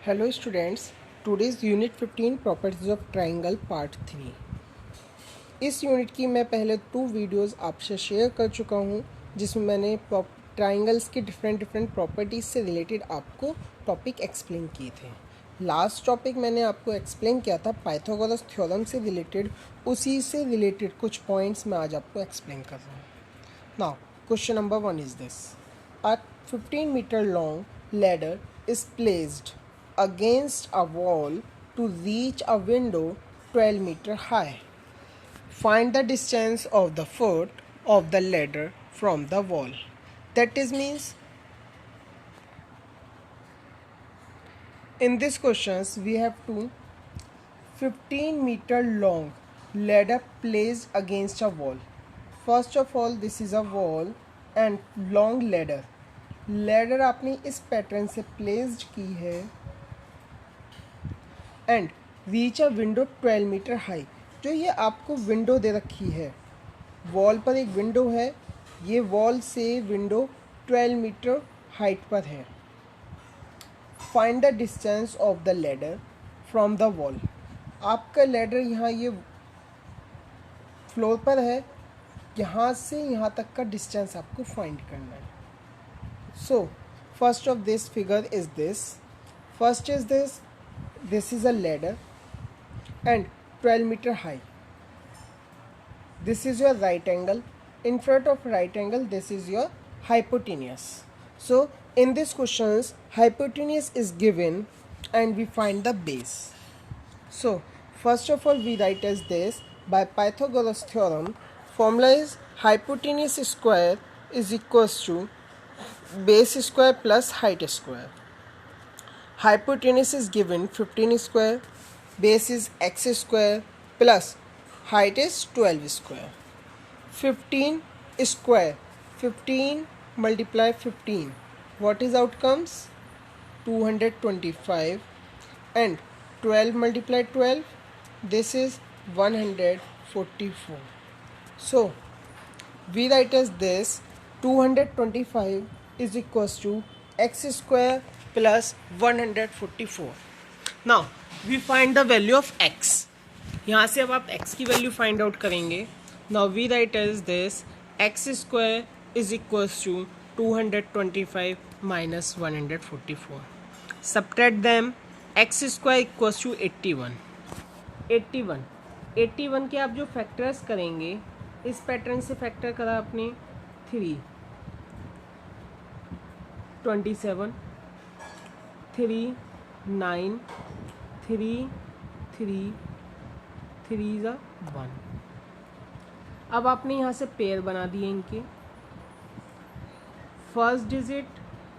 Hello students, today's unit 15 properties of triangle part 3। इस unit की मैं पहले 2 वीडियोस आपसे शेयर कर चुका हूँ जिसमें मैंने ट्राइंगल्स के डिफरेंट प्रॉपर्टीज़ से रिलेटेड आपको टॉपिक एक्सप्लेन किए थे। लास्ट टॉपिक मैंने आपको एक्सप्लेन किया था पाइथागोरस थ्योरम से रिलेटेड, उसी से रिलेटेड कुछ पॉइंट्स मैं आज आपको एक्सप्लेन कर रहा हूँ। Now question number 1 is this: a 15 meter long ladder is placed against a wall to reach a window 12 meter high. Find the distance of the foot of the ladder from the wall. That is means in this questions we have to 15-meter long ladder placed against a wall. First of all, this is a wall and long ladder. Ladder आपने इस pattern से placed की है and reach a window 12 metre high. जो ये आपको window दे रखी है, वॉल पर एक विंडो है, ये वॉल से विंडो 12 मीटर हाइट पर है। Find the distance of the ladder from the wall. आपका लैडर यहाँ ये फ्लोर पर है, यहाँ से यहाँ तक का डिस्टेंस आपको फाइंड करना है। So first of this figure is this, first is this, this is a ladder and 12 meter high. This is your right angle. In front of right angle, this is your hypotenuse. So in this questions, hypotenuse is given and we find the base. So first of all, we write as this: by Pythagoras theorem, formula is hypotenuse square is equals to base square plus height square. Hypotenuse is given 15 square, base is x square plus height is 12 square. 15 square, 15 multiply 15, what is outcomes? 225, and 12 multiply 12, this is 144. So we write as this: 225 is equals to x square plus 144. Now we find the value of x. यहाँ से अब आप x की value find out करेंगे. Now we write as this: x square is equals to 225 minus 144. Subtract them. x square equals to 81. 81 के आप जो factors करेंगे, इस पैटर्न से फैक्टर करा आपने 3, 27, 3, 9, 3, 3, 3 ज़ा 1. अब आपने यहाँ से पेयर बना दिए इनके, first digit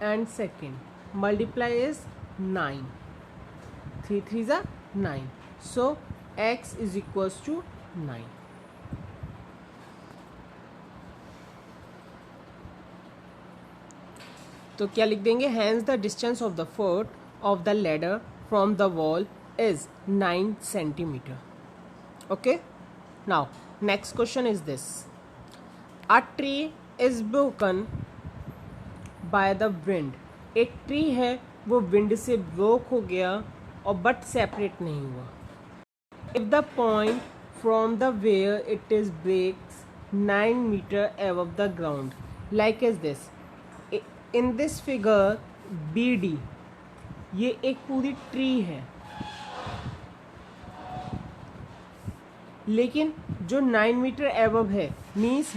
and second, multiply is 9, 3 3 ज़ा 9. So x is equals to 9. तो क्या लिख देंगे? Hence the distance of the foot of the ladder from the wall is 9 centimetre. Okay, now next question is this: a tree is broken by the wind. एक tree है, वो wind से broke हो गया और बट सेपरेट नहीं हुआ. If the point from the where it is breaks 9 metre above the ground, like is this. In this figure BD, ये एक पूरी ट्री है, लेकिन जो 9 मीटर एबव है मीन्स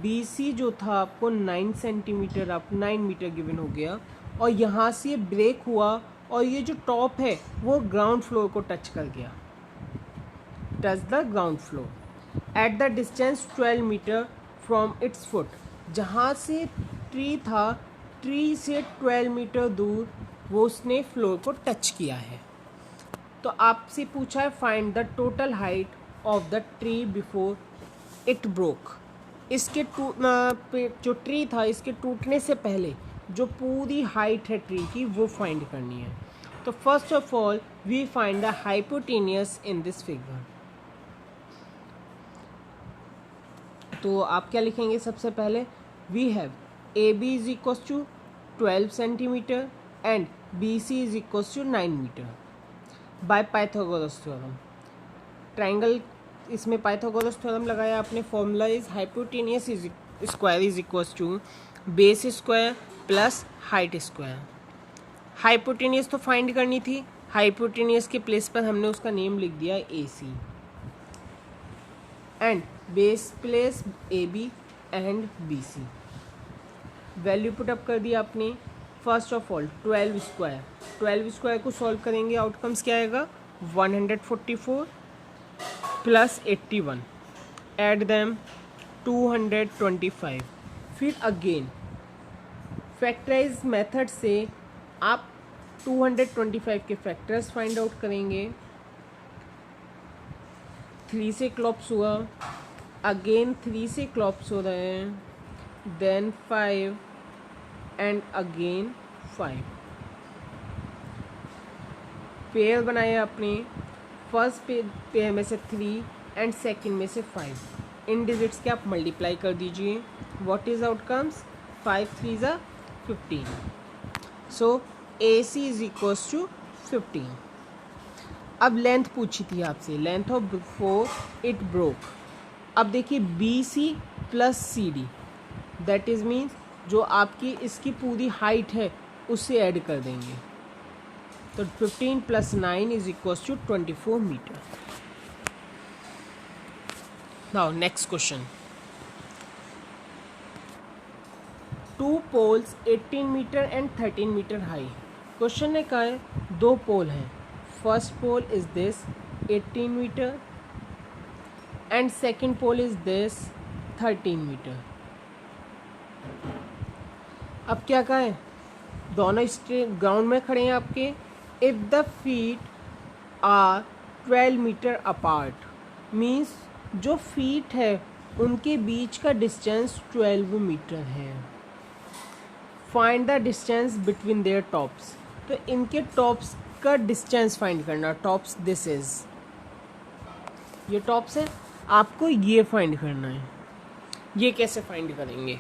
BC जो था आपको 9 सेंटीमीटर, आप 9 मीटर गिवन हो गया, और यहाँ से ब्रेक हुआ और ये जो टॉप है वो ग्राउंड फ्लोर को टच कर गया, touch the ground floor at the distance 12 metre from its foot. जहाँ से ट्री था, ट्री से 12 मीटर दूर वो उसने फ्लोर को टच किया है. तो आपसे पूछा है find the total height of the tree before it broke. इसके जो ट्री था, इसके टूटने से पहले जो पूरी हाइट है ट्री की, वो फाइंड करनी है. तो first of all we find the hypotenuse in this figure. तो आप क्या लिखेंगे? सबसे पहले we have AB is equals to 12 centimetre, and B C is equals to 9 metre by Pythagoras theorem. Triangle इसमें पाइथागोरस थ्योरम लगाया आपने। Formula is hypotenuse is square is equals to base square plus height square. Hypotenuse तो find करनी थी, hypotenuse के place पर हमने उसका नेम लिख दिया A C, and base place A B and B C. Value put up कर दिया आपने। First of all 12 square, 12 square को सॉल्व करेंगे, आउटकम्स क्या आएगा 144 प्लस 81, एड देम 225। फिर अगेन फैक्टराइज मेथड से आप 225 के फैक्टर्स फाइंड आउट करेंगे। 3 से क्लॉप्स हुआ, अगेन 3 से क्लॉप्स हो रहे हैं, देन 5 एंड अगेन 5। पेयर बनाए आपने, फर्स्ट पेयर में से 3 एंड सेकंड में से 5। इन डिजिट्स के आप मल्टीप्लाई कर दीजिए। व्हाट इज आउटकम्स 5 3 ज़ा 15। So A C is equals to 15। अब लेंथ पूछी थी आपसे, length of before it broke. अब देखिए B C plus C D, that is means जो आपकी इसकी पूरी हाइट है उससे ऐड कर देंगे, तो 15 plus 9 is equals to 24 metre. Now next question. 2 poles 18 metre and 13 metre high. Question ने कहा है 2 पोल हैं, first pole is this 18 metre and second pole is this 13 metre. अब क्या कहा है, दोनों ग्राउंड में खड़े हैं आपके। If the feet are 12 metre apart, means जो फीट है उनके बीच का डिस्टेंस 12 मीटर है। Find the distance between their tops, तो इनके टॉप्स का डिस्टेंस फाइंड करना। टॉप्स दिस इज, ये टॉप्स है, आपको ये फाइंड करना है। ये कैसे फाइंड करेंगे,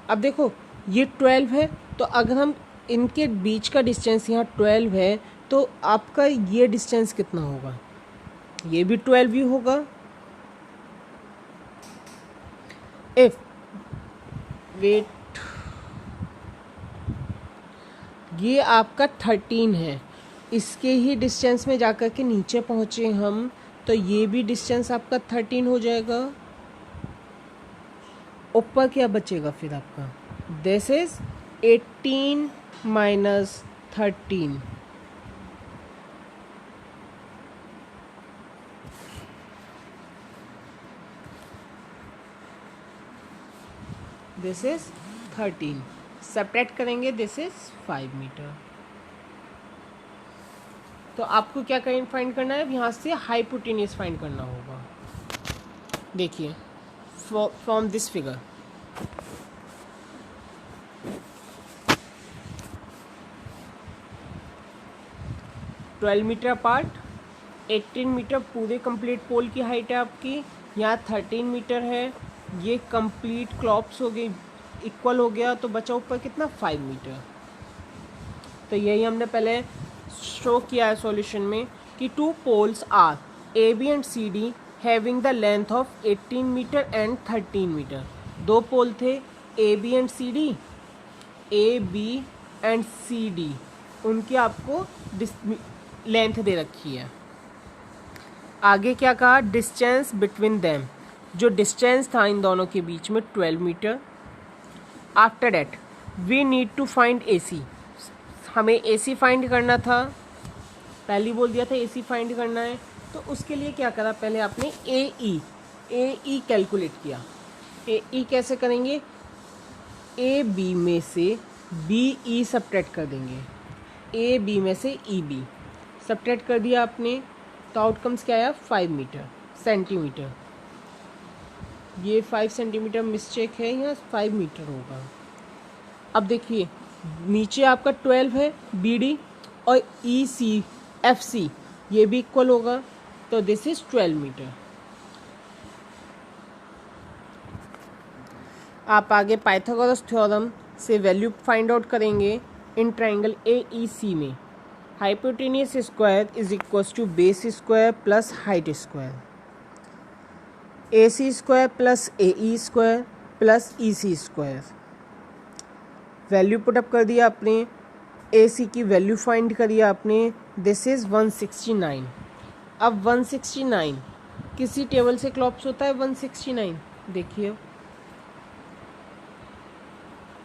अब देखो ये 12 है, तो अगर हम इनके बीच का डिस्टेंस यहाँ 12 है तो आपका ये डिस्टेंस कितना होगा, ये भी 12 ही होगा। इफ वेट, ये आपका 13 है, इसके ही डिस्टेंस में जाकर के नीचे पहुँचे हम, तो ये भी डिस्टेंस आपका 13 हो जाएगा। ऊपर क्या बचेगा फिर आपका, this is 18 minus 13, this is 13। Subtract करेंगे, दिस इज 5 मीटर। तो आपको क्या फाइंड करना है, यहाँ से हाइपोटेनियस फाइंड करना होगा। देखिए from this figure, twelve metre apart, 18 metre पूरे कंप्लीट पोल की हाइट है आपकी, यहाँ 13 मीटर है, ये कंप्लीट क्लॉप्स हो गई, इक्वल हो गया, तो बचा ऊपर कितना 5 मीटर। तो यही हमने पहले शो किया है सॉल्यूशन में कि 2 poles are A B and C D having the length of 18 metre and 13 metre. 2 pole थे A B and C D, A B and C D, उनकी आपको लेंथ दे रखी है। आगे क्या कहा, डिस्टेंस बिटवीन देम, जो डिस्टेंस था इन दोनों के बीच में 12 metre. After that we need to find A C, हमें ए सी फाइंड करना था, पहले बोल दिया था ए सी फाइंड करना है। तो उसके लिए क्या करा, पहले आपने ए ई कैलकुलेट किया। ए ई कैसे करेंगे, ए बी में से बी ई सब्ट्रैक्ट कर देंगे, ए बी में से ई बी सब्ट्रैक्ट कर दिया आपने, तो आउटकम्स क्या आया 5 मीटर सेंटीमीटर। ये 5 सेंटीमीटर मिस्टेक है, यहाँ 5 मीटर होगा। अब देखिए नीचे आपका 12 है बी डी, और ई सी एफ सी ये भी इक्वल होगा, तो दिस इज 12 मीटर। आप आगे पाइथागोरस थ्योरम से वैल्यू फाइंड आउट करेंगे। इन ट्राइंगल AEC में hypotenuse square is equals to base square plus height square, AC square plus AE square plus EC square. Value put up कर दिया आपने, AC की value find करिए आपने, this is 169। अब 169 किसी टेबल से क्लॉप्स होता है 169, देखिए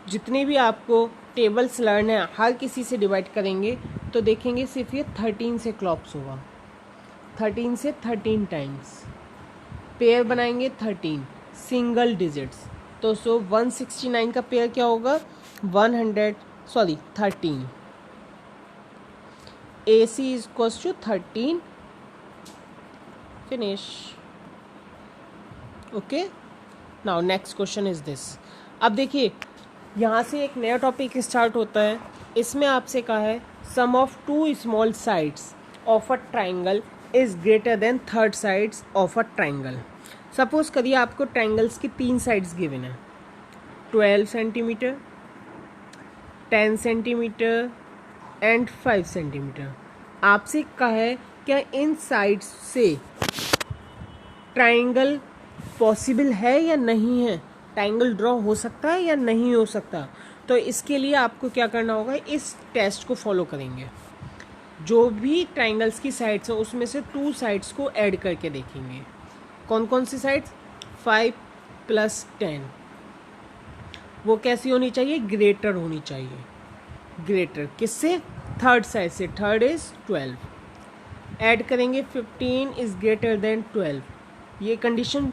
जितने भी आपको टेबल्स लर्न है हर किसी से डिवाइड करेंगे तो देखेंगे सिर्फ ये 13 से क्लॉप्स होगा, 13 से 13 टाइम्स पेयर बनाएंगे 13 सिंगल डिजिट्स, तो 169 का पेयर क्या होगा 13। AC is equals to 13, finish. Okay, now next question is this। अब देखिए यहाँ से एक नया टॉपिक स्टार्ट होता है, इसमें आपसे कहा है sum of two small sides of a triangle is greater than third sides of a triangle. Suppose करिए आपको ट्राइंगल्स की 3 साइड्स गिवन है, 12 सेंटीमीटर, 10 सेंटीमीटर एंड 5 सेंटीमीटर। आपसे कहा है क्या इन साइड्स से ट्राइंगल पॉसिबल है या नहीं है, ट्राइंगल ड्रॉ हो सकता है या नहीं हो सकता। तो इसके लिए आपको क्या करना होगा, इस टेस्ट को फॉलो करेंगे। जो भी ट्राइंगल्स की साइड्स हैं उसमें से 2 साइड्स को ऐड करके देखेंगे। कौन कौन सी साइड्स, 5 + 10, वो कैसी होनी चाहिए, ग्रेटर होनी चाहिए। ग्रेटर किससे, थर्ड साइड से, थर्ड इज 12। ऐड करेंगे 15 इज ग्रेटर देन 12। ये कंडीशन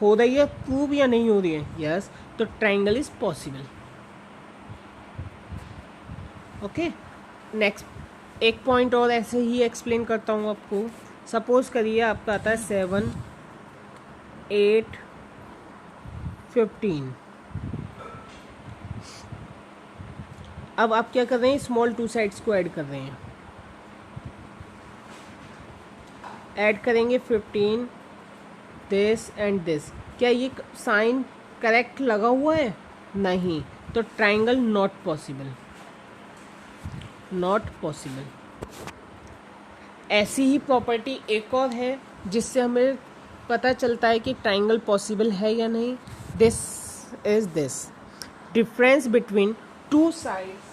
हो रही है प्रूव या नहीं हो रही है, यस, तो triangle is possible. Okay, next एक पॉइंट और ऐसे ही एक्सप्लेन करता हूँ आपको। सपोज करिए आपका आता है 7, 8, 15। अब आप क्या कर रहे हैं, स्मॉल 2 साइड्स को ऐड कर रहे हैं। ऐड करेंगे 15, दिस एंड दिस। क्या ये साइन करेक्ट लगा हुआ है, नहीं, तो triangle not possible, not possible. ऐसी ही प्रॉपर्टी एक और है जिससे हमें पता चलता है कि ट्राइंगल पॉसिबल है या नहीं। This is this difference between 2 sides,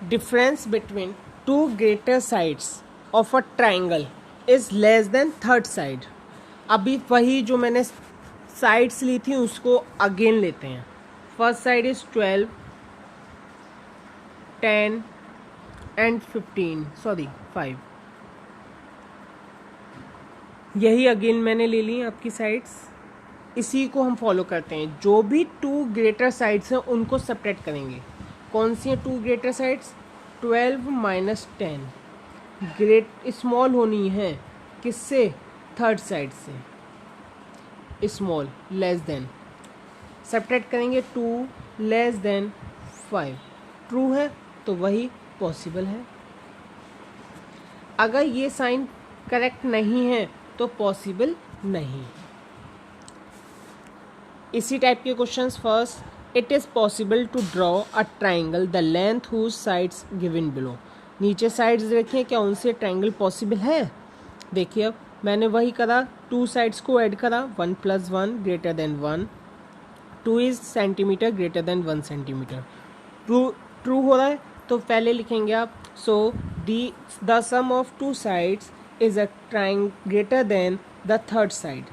difference between 2 greater sides of a triangle is less than third side। अभी वही जो मैंने साइड्स ली थी उसको अगेन लेते हैं। First side is 12, 10 and 5। यही अगेन मैंने ले ली आपकी साइड्स, इसी को हम फॉलो करते हैं। जो भी 2 ग्रेटर साइड्स हैं उनको सेपरेट करेंगे। कौन सी है 2 ग्रेटर साइड्स, 12 - 10 ग्रेट स्मॉल होनी है किससे, थर्ड साइड से, स्मॉल लेस देन। सेपरेट करेंगे 2 लेस देन 5, ट्रू है तो वही पॉसिबल है। अगर ये साइन करेक्ट नहीं है तो पॉसिबल नहीं। इसी टाइप के questions, first, it is possible to draw a triangle the length whose sides given below. नीचे साइड्स देखिए, क्या उनसे ट्राइंगल पॉसिबल है। देखिए अब मैंने वही करा, 2 साइड्स को ऐड करा, 1 + 1 greater than 1, 2 is centimetre greater than 1 centimetre. True हो रहा है तो पहले लिखेंगे आप, so the sum of 2 sides is a triangle greater than the third side.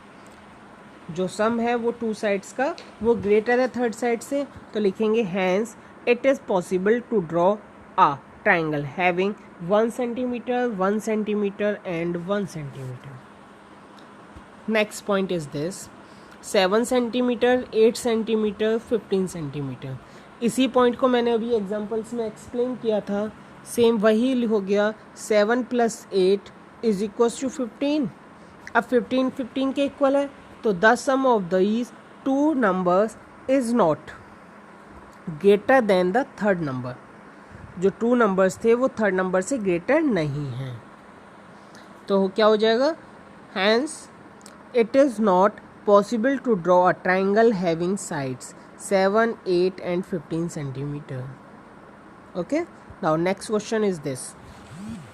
जो सम है वो 2 साइड्स का वो ग्रेटर है थर्ड साइड से, तो लिखेंगे hence it is possible to draw a triangle having 1 centimetre, 1 centimetre and 1 centimetre. Next point is this, 7 centimetre, 8 centimetre, 15 centimetre. इसी पॉइंट को मैंने अभी एग्जांपल्स में एक्सप्लेन किया था, सेम वही हो गया। 7 + 8 इज इक्वल्स टू 15। अब 15 के इक्वल है, तो the sum of these 2 numbers is not greater than the third number. जो 2 नंबर्स थे वो थर्ड नंबर से ग्रेटर नहीं हैं, तो क्या हो जाएगा, hence it is not possible to draw a triangle having sides 7, 8 and 15 centimeter. Okay, now next question is this.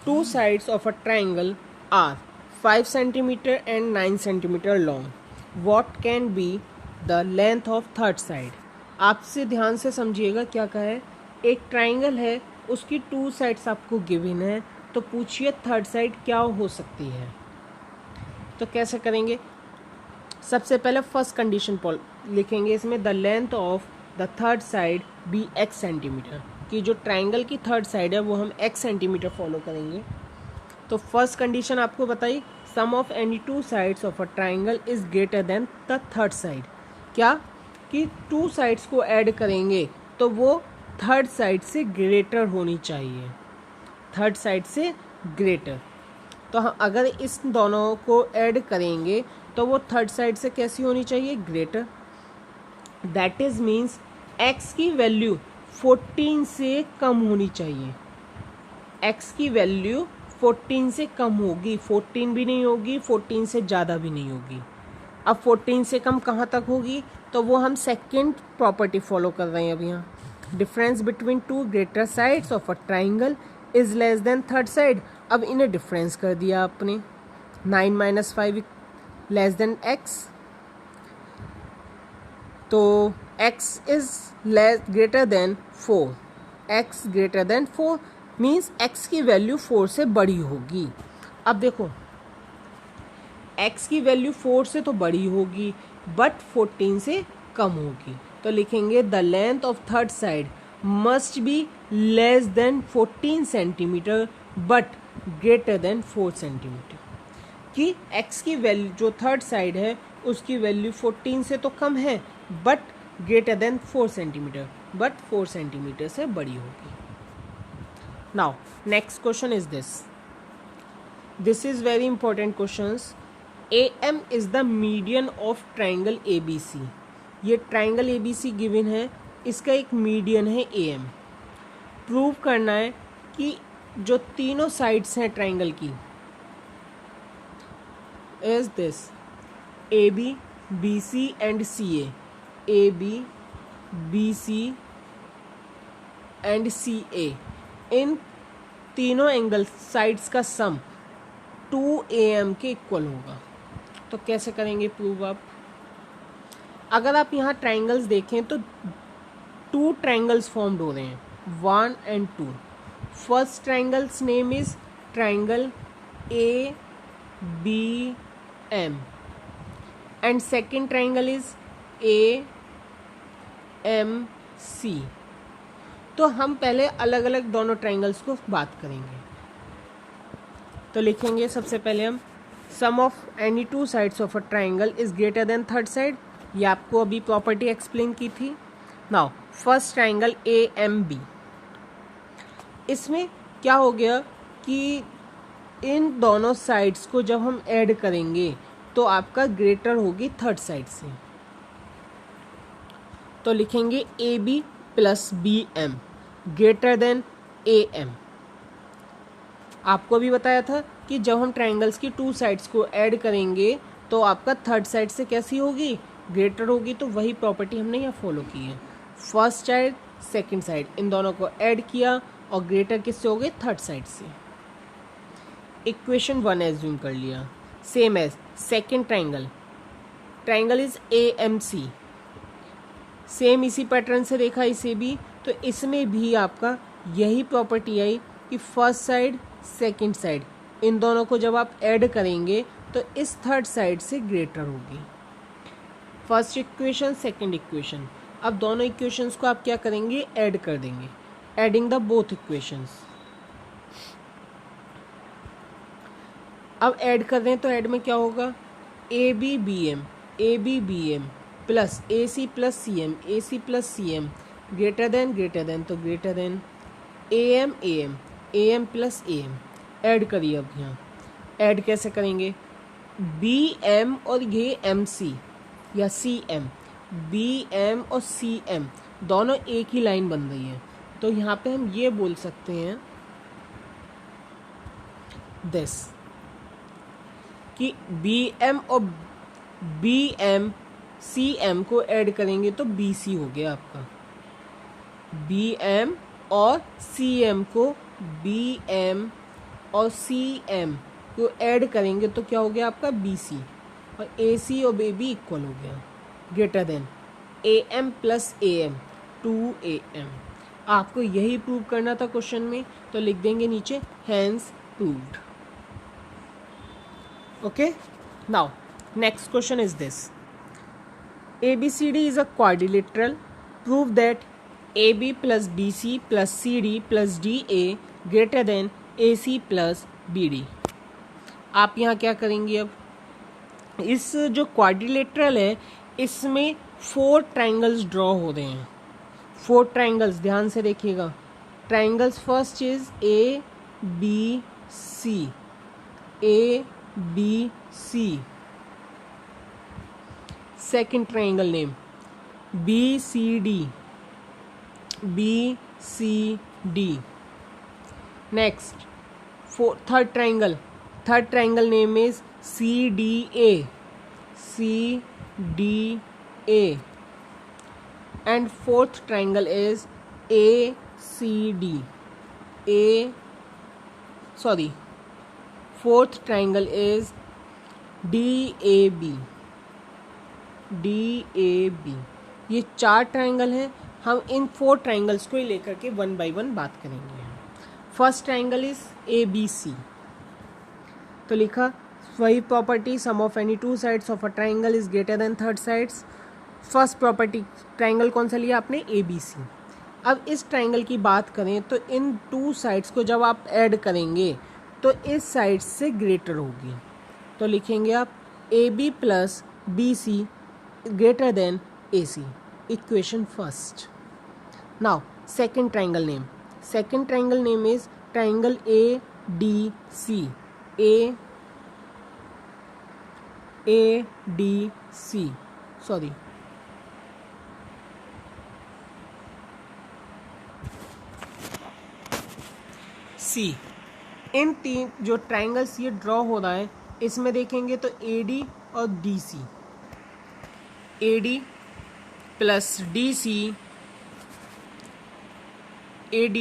Two sides of a triangle are 5 centimeter and 9 centimeter long. What can be the length of third side? आपसे ध्यान से समझिएगा क्या कहा है. एक triangle है, उसकी टू साइड्स आपको गिवन है, तो पूछिए थर्ड साइड क्या हो सकती है. तो कैसे करेंगे? सबसे पहले फर्स्ट कंडीशन लिखेंगे इसमें, the length of the third side be x centimetre, कि जो ट्राइंगल की थर्ड साइड है वो हम x सेंटीमीटर फॉलो करेंगे. तो फर्स्ट कंडीशन आपको बताई, sum of any two sides of a triangle is greater than the third side. क्या कि टू साइड्स को ऐड करेंगे तो वो थर्ड साइड से ग्रेटर होनी चाहिए, थर्ड साइड से ग्रेटर. तो हम अगर इस दोनों को ऐड करेंगे तो वो थर्ड साइड से कैसी होनी चाहिए? Greater. That is means x की वैल्यू 14 से कम होनी चाहिए. x की वैल्यू 14 से कम होगी, 14 भी नहीं होगी, 14 से ज़्यादा भी नहीं होगी. अब 14 से कम कहाँ तक होगी? तो वो हम सेकेंड प्रॉपर्टी फॉलो कर रहे हैं अभी यहाँ. Difference between two greater sides of a triangle is less than third side. अब इन्हें डिफरेंस कर दिया आपने. 9 - 5 लेस देन x. तो x is greater then 4. x greater than 4 means x की वैल्यू 4 से बड़ी होगी. अब देखो, x की वैल्यू 4 से तो बड़ी होगी बट 14 से कम होगी. तो लिखेंगे the length of third side must be less than 14 centimetre but greater than 4 centimetre. कि x की वैल्यू जो थर्ड साइड है उसकी वैल्यू 14 से तो कम है but greater than 4 centimetre, but 4 centimetre से बड़ी होगी. Now next question is this. This is very important questions. AM is the median of triangle ABC. ये ट्राइंगल ABC गिवन है, इसका एक मीडियन है AM. प्रूव करना है कि जो तीनों साइड्स हैं ट्राइंगल की is this AB, BC and CA. AB, BC and CA, इन तीनों एंगल साइड्स का सम 2AM के इक्वल होगा. तो कैसे करेंगे प्रूव आप? अगर आप यहाँ ट्राइंगल्स देखें तो टू ट्राइंगल्स फॉर्म्ड हो रहे हैं, 1 and 2. First triangles name is triangle ABM and second triangle is AMC. तो हम पहले अलग अलग दोनों ट्राइंगल्स को बात करेंगे. तो लिखेंगे सबसे पहले हम, sum of any two sides of a triangle is greater than third side. ये आपको अभी प्रॉपर्टी एक्सप्लेन की थी. नाउ फर्स्ट ट्राइंगल AMB, इसमें क्या हो गया कि इन दोनों साइड्स को जब हम ऐड करेंगे तो आपका ग्रेटर होगी थर्ड साइड से. तो लिखेंगे AB + BM greater than AM. आपको भी बताया था कि जब हम ट्राइंगल्स की टू साइड्स को ऐड करेंगे तो आपका थर्ड साइड से कैसी होगी? ग्रेटर होगी. तो वही प्रॉपर्टी हमने यहाँ फॉलो की है. फर्स्ट साइड सेकंड साइड इन दोनों को ऐड किया और ग्रेटर किससे हो गए? थर्ड साइड से. इक्वेशन 1 एज्यूम कर लिया. Same as second triangle, triangle is AMC. Same इसी पैटर्न से देखा इसे भी. तो इसमें भी आपका यही प्रॉपर्टी आई कि फर्स्ट साइड सेकंड साइड इन दोनों को जब आप ऐड करेंगे तो इस थर्ड साइड से ग्रेटर होगी. First equation second equation. अब दोनों इक्वेशंस को आप क्या करेंगे? ऐड कर देंगे. Adding the both equations. अब ऐड कर दें तो ऐड में क्या होगा? ABBM plus AC + CM greater than तो greater than AM + AM. Add करिए. अब यहाँ ऐड कैसे करेंगे? BM और ये MC या CM, BM और CM दोनों एक ही लाइन बन रही है. तो यहाँ पे हम ये बोल सकते हैं दिस कि BM और BM सी एम को ऐड करेंगे तो बी सी हो गया आपका, बी एम और सी एम को, बी एम और सी एम को ऐड करेंगे तो क्या हो गया आपका बी सी, और ए सी और बी बी इक्वल हो गया, greater than A M plus A M, 2am। आपको यही प्रूव करना था क्वेश्चन में, तो लिख देंगे नीचे hence proved. Okay, now next question is this, ABCD is a quadrilateral. Prove that AB plus BC plus CD plus DA greater than AC plus BD। आप यहाँ क्या करेंगे, अब इस जो क्वाड्रिलेटरल है इसमें 4 ट्राइंगल्स ड्रॉ हो रहे हैं, 4 ट्राइंगल्स, ध्यान से देखिएगा। Triangles first is A B C, A B C. Second triangle name B C D, B C D. Next third triangle name is C D A, C D A. And fourth triangle is A C D, fourth triangle is D A B, D A B. ये 4 triangle हैं, हम इन 4 triangles को ही लेकर के 1 bye 1 बात करेंगे। First triangle is A B C, तो लिखा वही property, sum of any 2 sides of a triangle is greater than third sides. First property triangle कौन सा लिया आपने, ए बी सी। अब इस ट्राइंगल की बात करें तो इन 2 साइड्स को जब आप ऐड करेंगे तो इस साइड से ग्रेटर होगी, तो लिखेंगे आप A B plus B C greater than AC, equation first. Now second triangle name is triangle ADC, ADC, sorry, C। इन 3 जो ट्राइंगल्स ये ड्रॉ हो रहा है इसमें देखेंगे तो AD और DC, AD plus DC, AD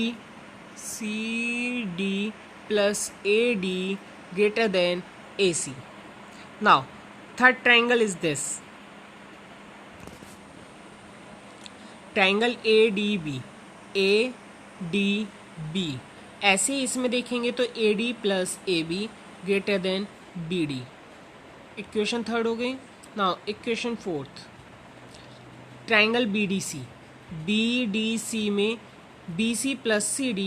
CD plus AD greater than AC. Now third triangle is this, triangle ADB, ADB। ऐसे ही इसमें देखेंगे तो AD plus AB greater than BD। Equation third हो गई। Now equation fourth, triangle BDC, BDC में BC plus CD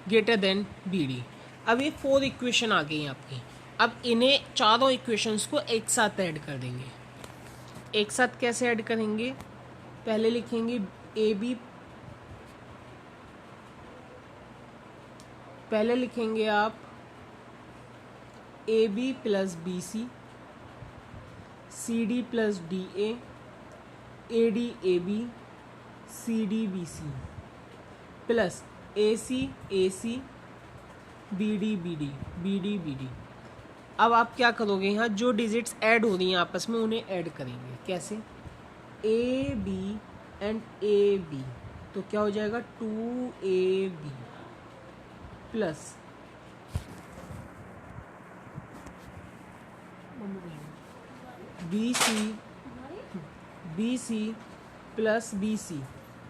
greater than BD। अब ये 4 equation आ गई आपकी। अब इन्हें चारों इक्वेशंस को एक साथ ऐड कर देंगे। एक साथ कैसे ऐड करेंगे, पहले लिखेंगे AB, पहले लिखेंगे आप AB plus BC, CD plus DA, AD AB, CD BC plus AC AC, BD BD, BD BD। अब आप क्या करोगे, यहाँ जो डिजिट्स ऐड हो रही हैं आपस में उन्हें ऐड करेंगे। कैसे, AB एंड AB, तो क्या हो जाएगा 2AB plus BC plus BC,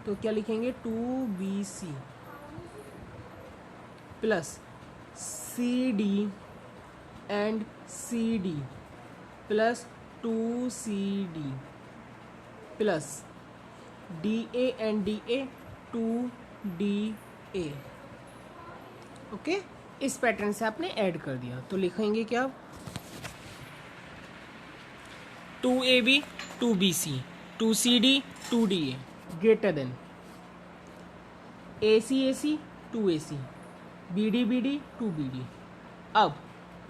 तो क्या लिखेंगे 2BC plus CD and CD plus 2CD plus DA and DA 2DA। Okay, इस पैटर्न से आपने ऐड कर दिया, तो लिखेंगे क्या 2AB 2BC 2CD 2DA greater than AC AC 2AC BD BD 2BD। अब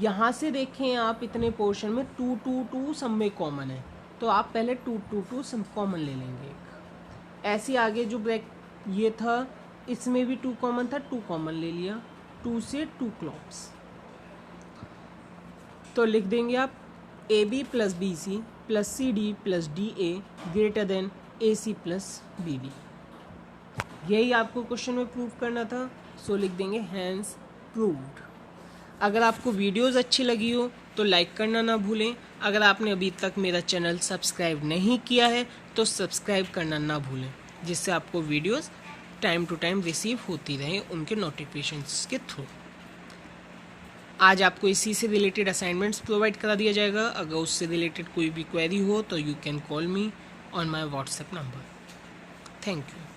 यहाँ से देखें आप इतने पोर्शन में 2 2 2 सब में कॉमन है, तो आप पहले 2 2 2 सब कॉमन ले लेंगे एक। ऐसे आगे जो ब्रैक ये था इसमें भी 2 कॉमन था, 2 कॉमन ले लिया, 2 से 2 क्लॉप्स, तो लिख देंगे आप AB plus BC plus C D plus D A greater than A C plus B D. यही आपको क्वेश्चन में प्रूव करना था, सो लिख देंगे हैंस प्रूव्ड। अगर आपको वीडियोस अच्छी लगी हो तो लाइक करना ना भूलें। अगर आपने अभी तक मेरा चैनल सब्सक्राइब नहीं किया है तो सब्सक्राइब करना ना भूलें, जिससे आपको videos time to time receive होती रहे उनके नोटिफिकेशंस के थ्रू। आज आपको इसी से रिलेटेड असाइनमेंट्स प्रोवाइड करा दिया जाएगा। अगर उससे रिलेटेड कोई भी क्वेरी हो तो you can call me on my WhatsApp number. Thank you.